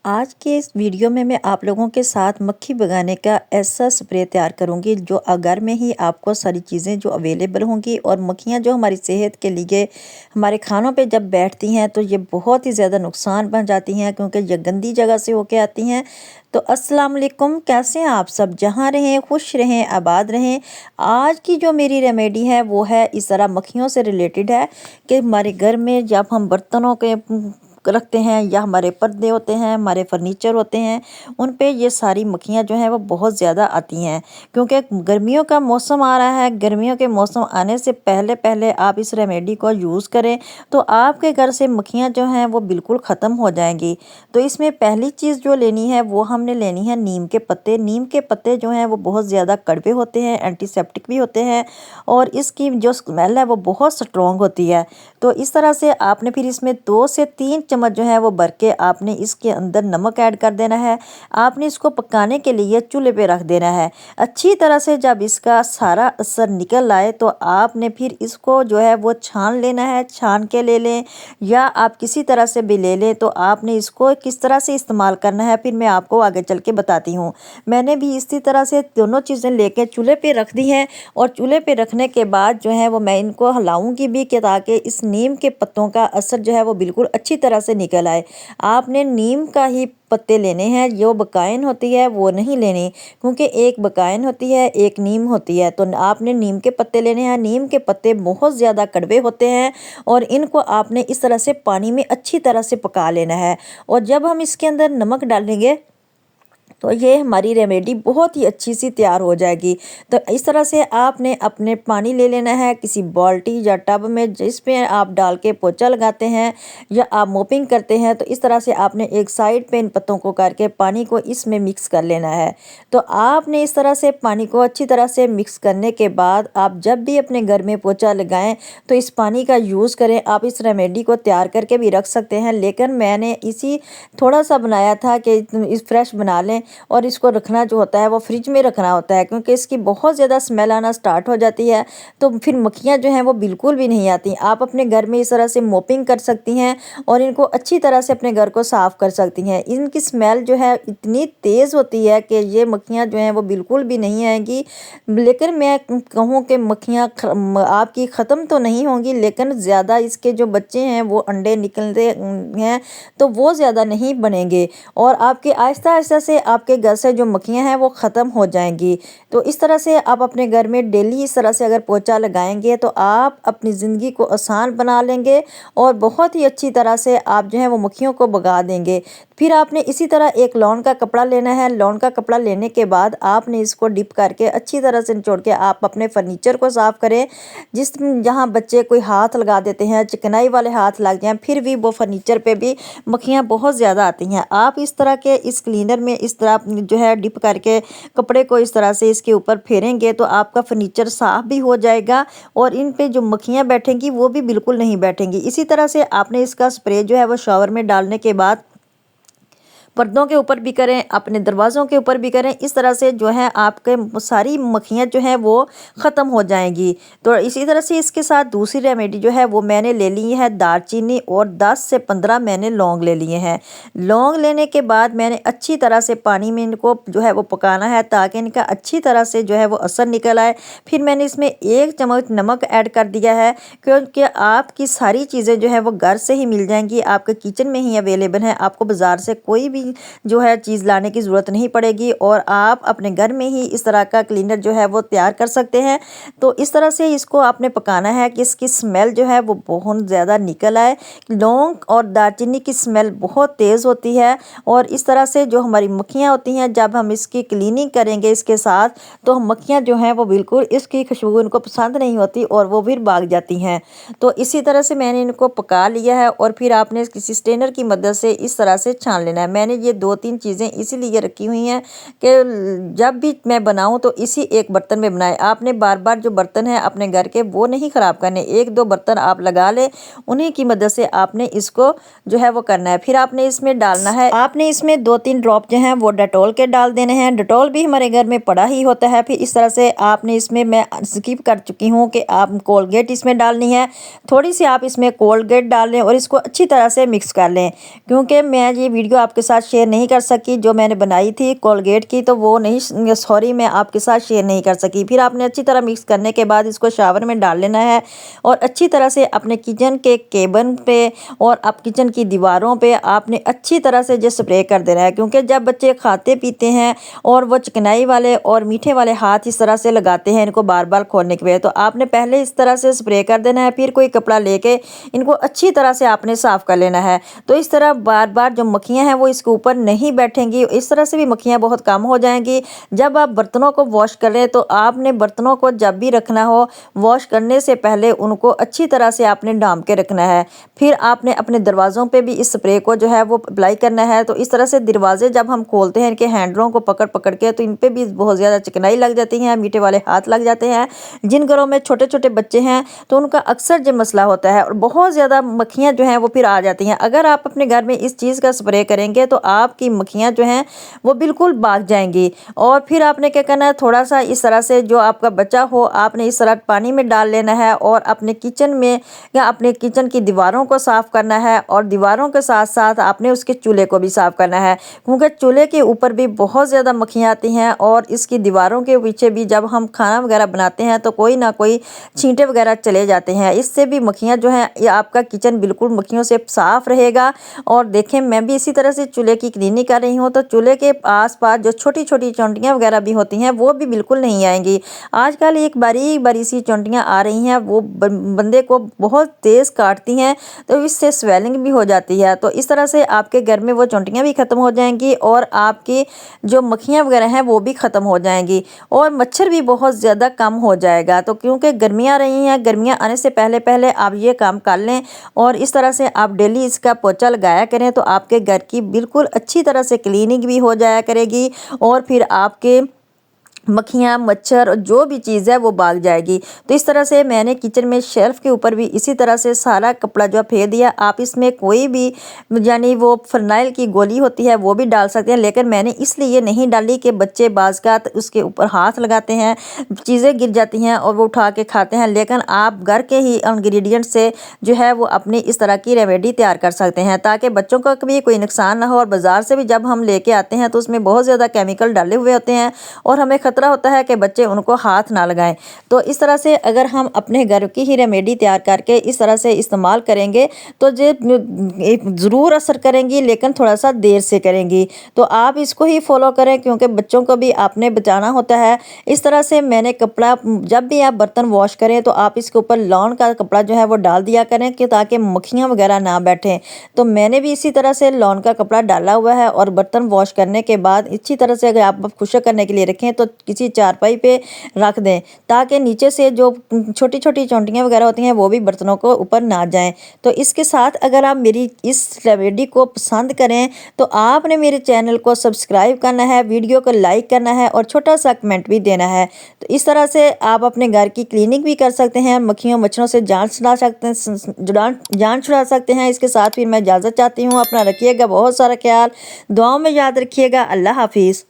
आज के इस वीडियो में मैं आप लोगों के साथ मक्खी भगाने का ऐसा स्प्रे तैयार करूंगी जो घर में ही आपको सारी चीज़ें जो अवेलेबल होंगी और मक्खियां जो हमारी सेहत के लिए हमारे खानों पे जब बैठती हैं तो ये बहुत ही ज़्यादा नुकसान बन जाती हैं क्योंकि ये गंदी जगह से होके आती हैं। तो अस्सलाम वालेकुम, कैसे हैं आप सब? जहाँ रहें खुश रहें आबाद रहें। आज की जो मेरी रेमेडी है वो है इस तरह मक्खियों से रिलेटेड है कि हमारे घर में जब हम बर्तनों के रखते हैं या हमारे पर्दे होते हैं, हमारे फर्नीचर होते हैं, उन पे ये सारी मक्खियाँ जो हैं वो बहुत ज़्यादा आती हैं क्योंकि गर्मियों का मौसम आ रहा है। गर्मियों के मौसम आने से पहले पहले आप इस रेमेडी को यूज़ करें तो आपके घर से मक्खियाँ जो हैं वो बिल्कुल ख़त्म हो जाएंगी। तो इसमें पहली चीज़ जो लेनी है वो हमने लेनी है नीम के पत्ते। नीम के पत्ते जो हैं वो बहुत ज़्यादा कड़वे होते हैं, एंटीसेप्टिक भी होते हैं और इसकी जो स्मेल है वो बहुत स्ट्रॉन्ग होती है। तो इस तरह से आपने फिर इसमें 2 से 3 चम्मच जो है वो भर के आपने इसके अंदर नमक ऐड कर देना है। आपने इसको पकाने के लिए चूल्हे पे रख देना है। अच्छी तरह से जब इसका सारा असर निकल आए तो आपने फिर इसको जो है वो छान लेना है। छान के ले लें या आप किसी तरह से भी ले लें। तो आपने इसको किस तरह से इस्तेमाल करना है फिर मैं आपको आगे चल के बताती हूँ। मैंने भी इसी तरह से दोनों चीज़ें लेके चूल्हे पे रख दी हैं और चूल्हे पे रखने के बाद जो है वो मैं इनको हिलाऊंगी भी कि ताकि इस नीम के पत्तों का असर जो है वो बिल्कुल अच्छी तरह से निकल आए। आपने नीम का ही पत्ते लेने हैं, जो बकाइन होती है वो नहीं लेनी क्योंकि एक बकाइन होती है एक नीम होती है। तो आपने नीम के पत्ते लेने हैं। नीम के पत्ते बहुत ज़्यादा कड़वे होते हैं और इनको आपने इस तरह से पानी में अच्छी तरह से पका लेना है। और जब हम इसके अंदर नमक डालेंगे तो ये हमारी रेमेडी बहुत ही अच्छी सी तैयार हो जाएगी। तो इस तरह से आपने अपने पानी ले लेना है किसी बाल्टी या टब में जिसमें आप डाल के पोछा लगाते हैं या आप मोपिंग करते हैं। तो इस तरह से आपने एक साइड पे इन पत्तों को करके पानी को इसमें मिक्स कर लेना है। तो आपने इस तरह से पानी को अच्छी तरह से मिक्स करने के बाद आप जब भी अपने घर में पोछा लगाएं तो इस पानी का यूज़ करें। आप इस रेमेडी को तैयार करके भी रख सकते हैं लेकिन मैंने इसी थोड़ा सा बनाया था कि इस फ्रेश बना लें और इसको रखना जो होता है वो फ्रिज में रखना होता है क्योंकि इसकी बहुत ज़्यादा स्मेल आना स्टार्ट हो जाती है। तो फिर मक्खियाँ जो हैं वो बिल्कुल भी नहीं आती। आप अपने घर में इस तरह से मोपिंग कर सकती हैं और इनको अच्छी तरह से अपने घर को साफ़ कर सकती हैं। इनकी स्मेल जो है इतनी तेज़ होती है कि ये मक्खियाँ जो हैं वो बिल्कुल भी नहीं आएंगी। लेकिन मैं कहूँ कि मक्खियाँ आपकी ख़त्म तो नहीं होंगी लेकिन ज़्यादा इसके जो बच्चे हैं वो अंडे निकलते हैं तो वो ज़्यादा नहीं बनेंगे और आपके आहिस्ता आहिस्ता से आपके घर से जो मक्खियाँ हैं वो ख़त्म हो जाएंगी। तो इस तरह से आप अपने घर में डेली इस तरह से अगर पोछा लगाएंगे तो आप अपनी ज़िंदगी को आसान बना लेंगे और बहुत ही अच्छी तरह से आप जो है वो मक्खियों को भगा देंगे। फिर आपने इसी तरह एक लॉन का कपड़ा लेना है। लॉन का कपड़ा लेने के बाद आपने इसको डिप करके अच्छी तरह से निचोड़ के आप अपने फर्नीचर को साफ़ करें। जहाँ बच्चे कोई हाथ लगा देते हैं, चिकनाई वाले हाथ लग जाएं, फिर भी वो फर्नीचर पे भी मक्खियाँ बहुत ज़्यादा आती हैं। आप इस तरह के इस क्लीनर में इस तरह जो है डिप करके कपड़े को इस तरह से इसके ऊपर फेरेंगे तो आपका फर्नीचर साफ़ भी हो जाएगा और इन पे जो मक्खियाँ बैठेंगी वो भी बिल्कुल नहीं बैठेंगी। इसी तरह से आपने इसका स्प्रे जो है वो शावर में डालने के बाद पर्दों के ऊपर भी करें, अपने दरवाज़ों के ऊपर भी करें। इस तरह से जो है आपके सारी मक्खियाँ जो हैं वो ख़त्म हो जाएंगी। तो इसी तरह से इसके साथ दूसरी रेमेडी जो है वो मैंने ले ली है दालचीनी और 10 से 15 मैंने लौंग ले लिए हैं। लौंग लेने के बाद मैंने अच्छी तरह से पानी में इनको जो है वो पकाना है ताकि इनका अच्छी तरह से जो है वो असर निकल आए। फिर मैंने इसमें 1 चम्मच नमक ऐड कर दिया है क्योंकि आपकी सारी चीज़ें जो है वो घर से ही मिल जाएंगी, आपके किचन में ही अवेलेबल हैं। आपको बाज़ार से कोई भी जो है चीज़ लाने की ज़रूरत नहीं पड़ेगी और आप अपने घर में ही इस तरह का क्लीनर जो है वो तैयार कर सकते हैं। तो इस तरह से इसको आपने पकाना है कि इसकी स्मेल जो है वो बहुत ज़्यादा निकल आए। लौंग और दालचीनी की स्मेल बहुत तेज़ होती है और इस तरह से जो हमारी मक्खियाँ होती हैं जब हम इसकी क्लीनिंग करेंगे इसके साथ तो मक्खियाँ जो हैं वो बिल्कुल इसकी खुशबू इनको पसंद नहीं होती और वो फिर भाग जाती हैं। तो इसी तरह से मैंने इनको पका लिया है और फिर आपने किसी स्ट्रेनर की मदद से इस तरह से छान लेना है। मैंने ये 2-3 चीज़ें इसीलिए रखी हुई हैं कि जब भी मैं बनाऊं तो इसी एक बर्तन में बनाए। आपने बार बार जो बर्तन है अपने घर के वो नहीं ख़राब करने, 1-2 बर्तन आप लगा लें, उन्हीं की मदद से आपने इसको जो है वो करना है। फिर आपने इसमें डालना है, आपने इसमें 2-3 ड्रॉप जो हैं वो डेटॉल के डाल देने हैं। डेटॉल भी हमारे घर में पड़ा ही होता है। फिर इस तरह से आपने इसमें, मैं स्किप कर चुकी हूँ कि आप कोलगेट इसमें डालनी है, थोड़ी सी आप इसमें कोलगेट डाल लें और इसको अच्छी तरह से मिक्स कर लें क्योंकि मैं ये वीडियो आपके साथ साथ शेयर नहीं कर सकी। जो मैंने बनाई थी कोलगेट की, तो वो नहीं, सॉरी, मैं आपके साथ शेयर नहीं कर सकी। फिर आपने अच्छी तरह मिक्स करने के बाद इसको शावर में डाल लेना है और अच्छी तरह से अपने किचन के केबिन पे और आप किचन की दीवारों पे आपने अच्छी तरह से जो स्प्रे कर देना है, क्योंकि जब बच्चे खाते पीते हैं और वो चिकनाई वाले और मीठे वाले हाथ इस तरह से लगाते हैं इनको बार बार खोलने के लिए, तो आपने पहले इस तरह से स्प्रे कर देना है। फिर कोई कपड़ा लेके इनको अच्छी तरह से आपने साफ़ कर लेना है। तो इस तरह बार बार जो मक्खियाँ हैं वो इसके ऊपर नहीं बैठेंगी। इस तरह से भी मक्खियाँ बहुत कम हो जाएंगी। जब आप बर्तनों को वॉश करें तो आपने बर्तनों को जब भी रखना हो, वॉश करने से पहले उनको अच्छी तरह से आपने डाम के रखना है। फिर आपने अपने दरवाज़ों पे भी इस स्प्रे को जो है वो अप्लाई करना है। तो इस तरह से दरवाजे जब हम खोलते हैं इनके हैंडलों को पकड़ पकड़ के, तो इन पे भी बहुत ज़्यादा चिकनाई लग जाती है, मीठे वाले हाथ लग जाते हैं। जिन घरों में छोटे छोटे बच्चे हैं तो उनका अक्सर जो मसला होता है और बहुत ज़्यादा मक्खियाँ जो हैं वो फिर आ जाती हैं। अगर आप अपने घर में इस चीज़ का स्प्रे करेंगे तो आपकी मक्खियाँ जो हैं वो बिल्कुल भाग जाएंगी। और फिर आपने क्या करना है, थोड़ा सा इस तरह से जो आपका बचा हो आपने इस तरह पानी में डाल लेना है और अपने किचन में या अपने किचन की दीवारों को साफ़ करना है। और दीवारों के साथ साथ आपने उसके चूल्हे को भी साफ़ करना है, क्योंकि चूल्हे के ऊपर भी बहुत ज़्यादा मक्खियाँ आती हैं और इसकी दीवारों के पीछे भी जब हम खाना वगैरह बनाते हैं तो कोई ना कोई छींटे वगैरह चले जाते हैं। इससे भी मक्खियाँ जो हैं, ये आपका किचन बिल्कुल मक्खियों से साफ़ रहेगा। और देखें, मैं भी इसी तरह से चूल्हे की क्लीनिंग कर रही हूँ, तो चूल्हे के आस-पास जो छोटी-छोटी चोंटियाँ वगैरह भी होती हैं वो भी बिल्कुल नहीं आएँगी। आजकल एक बारीक-बारीक सी चोंटियाँ आ रही हैं, वो बंदे को बहुत तेज़ काटती हैं, तो इससे स्वेलिंग भी हो जाती है। तो इस तरह से आपके घर में वो चोंटियाँ भी ख़त्म हो जाएँगी और आपकी जो मक्खियाँ वगैरह हैं वो भी ख़त्म हो जाएँगी और मच्छर भी बहुत ज़्यादा कम हो जाएगा। तो क्योंकि गर्मियाँ आ रही हैं, गर्मियाँ आने से पहले पहले आप ये काम कर लें और इस तरह से आप डेली इसका पोंछा लगाया करें, तो आपके घर की बिल्कुल अच्छी तरह से क्लीनिंग भी हो जाया करेगी और फिर आपके मक्खियाँ, मच्छर और जो भी चीज़ है वो भाग जाएगी। तो इस तरह से मैंने किचन में शेल्फ़ के ऊपर भी इसी तरह से सारा कपड़ा जो फेर दिया। आप इसमें कोई भी यानी वो फ़िनाइल की गोली होती है वो भी डाल सकते हैं, लेकिन मैंने इसलिए नहीं डाली कि बच्चे बाज़-औक़ात उसके ऊपर हाथ लगाते हैं, चीज़ें गिर जाती हैं और वो उठा के खाते हैं। लेकिन आप घर के ही इंग्रेडिएंट से जो है वो अपनी इस तरह की रेमेडी तैयार कर सकते हैं, ताकि बच्चों का कभी कोई नुकसान ना हो। और बाज़ार से भी जब हम लेके आते हैं तो उसमें बहुत ज़्यादा केमिकल डाले हुए होते हैं और हमें खतरा होता है कि बच्चे उनको हाथ ना लगाएं। तो इस तरह से अगर हम अपने घर की ही रेमेडी तैयार करके इस तरह से इस्तेमाल करेंगे तो ये ज़रूर असर करेंगी, लेकिन थोड़ा सा देर से करेंगी। तो आप इसको ही फॉलो करें, क्योंकि बच्चों को भी आपने बचाना होता है। इस तरह से मैंने कपड़ा, जब भी आप बर्तन वॉश करें तो आप इसके ऊपर लॉन का कपड़ा जो है वो डाल दिया करें कि ताकि मक्खियाँ वगैरह ना बैठें। तो मैंने भी इसी तरह से लॉन का कपड़ा डाला हुआ है और बर्तन वॉश करने के बाद अच्छी तरह से अगर आप खुश्क करने के लिए रखें तो किसी चारपाई पे रख दें, ताकि नीचे से जो छोटी छोटी चोंटियाँ वगैरह होती हैं वो भी बर्तनों को ऊपर ना जाएं। तो इसके साथ अगर आप मेरी इस रेमेडी को पसंद करें तो आपने मेरे चैनल को सब्सक्राइब करना है, वीडियो को लाइक करना है और छोटा सा कमेंट भी देना है। तो इस तरह से आप अपने घर की क्लीनिंग भी कर सकते हैं, मक्खियों मच्छरों से जान छुड़ा सकते हैं। इसके साथ फिर मैं इजाज़त चाहती हूँ। अपना रखिएगा बहुत सारा ख्याल, दुआओं में याद रखिएगा। अल्लाह हाफिज़।